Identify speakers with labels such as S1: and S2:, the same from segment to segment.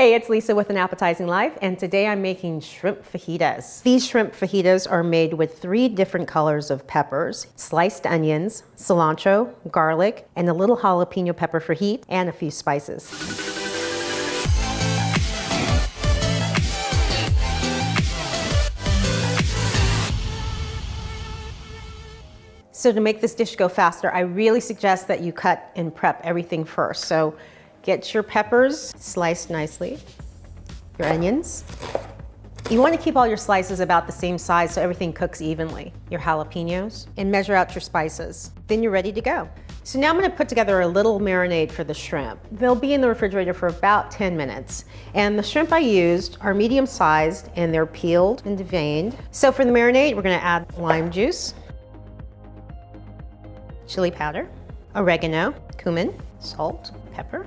S1: Hey, it's Lisa with An Appetizing Life, and today I'm making shrimp fajitas. These shrimp fajitas are made with 3 different colors of peppers, sliced onions, cilantro, garlic, and a little jalapeno pepper for heat, and a few spices. So to make this dish go faster, I really suggest that you cut and prep everything first. So get your peppers sliced nicely, your onions. You want to keep all your slices about the same size so everything cooks evenly. Your jalapenos, and measure out your spices. Then you're ready to go. So now I'm going to put together a little marinade for the shrimp. They'll be in the refrigerator for about 10 minutes. And the shrimp I used are medium sized and they're peeled and deveined. So for the marinade, we're going to add lime juice, chili powder, oregano, cumin, salt, pepper,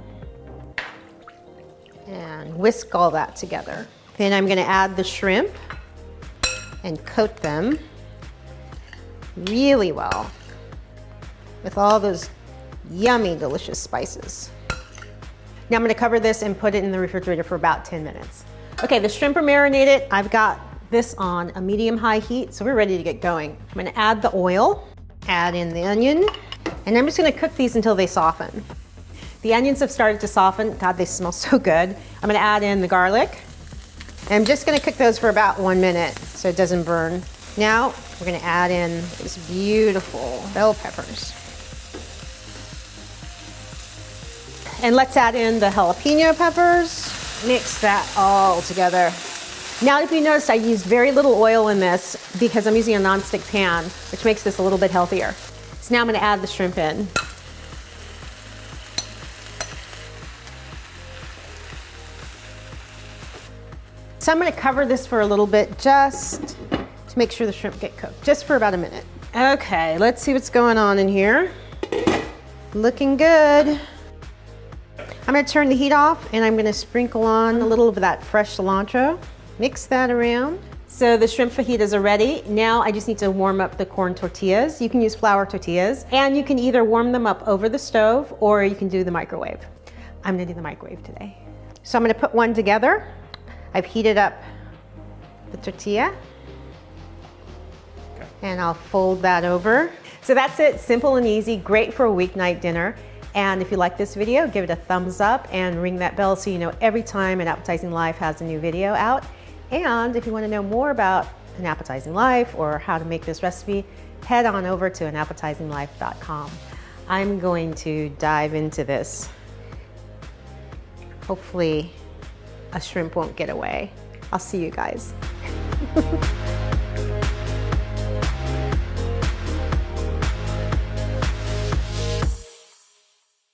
S1: and whisk all that together. Then I'm going to add the shrimp and coat them really well with all those yummy, delicious spices. Now I'm going to cover this and put it in the refrigerator for about 10 minutes. Okay, the shrimp are marinated. I've got this on a medium-high heat, so we're ready to get going. I'm going to add the oil, add in the onion, and I'm just going to cook these until they soften. The onions have started to soften. God, they smell so good. I'm going to add in the garlic. And I'm just going to cook those for about 1 minute so it doesn't burn. Now we're going to add in these beautiful bell peppers. And let's add in the jalapeno peppers. Mix that all together. Now, if you notice, I used very little oil in this because I'm using a nonstick pan, which makes this a little bit healthier. So now I'm going to add the shrimp in. So I'm going to cover this for a little bit just to make sure the shrimp get cooked, just for about a minute. Okay, let's see what's going on in here. Looking good. I'm going to turn the heat off and I'm going to sprinkle on a little of that fresh cilantro. Mix that around. So the shrimp fajitas are ready. Now I just need to warm up the corn tortillas. You can use flour tortillas, and you can either warm them up over the stove or you can do the microwave. I'm going to do the microwave today. So I'm going to put one together. I've heated up the tortilla, and I'll fold that over. So that's it, simple and easy, great for a weeknight dinner. And if you like this video, give it a thumbs up and ring that bell so you know every time An Appetizing Life has a new video out. And if you want to know more about An Appetizing Life or how to make this recipe, head on over to anappetizinglife.com. I'm going to dive into this. Hopefully, a shrimp won't get away. I'll see you guys.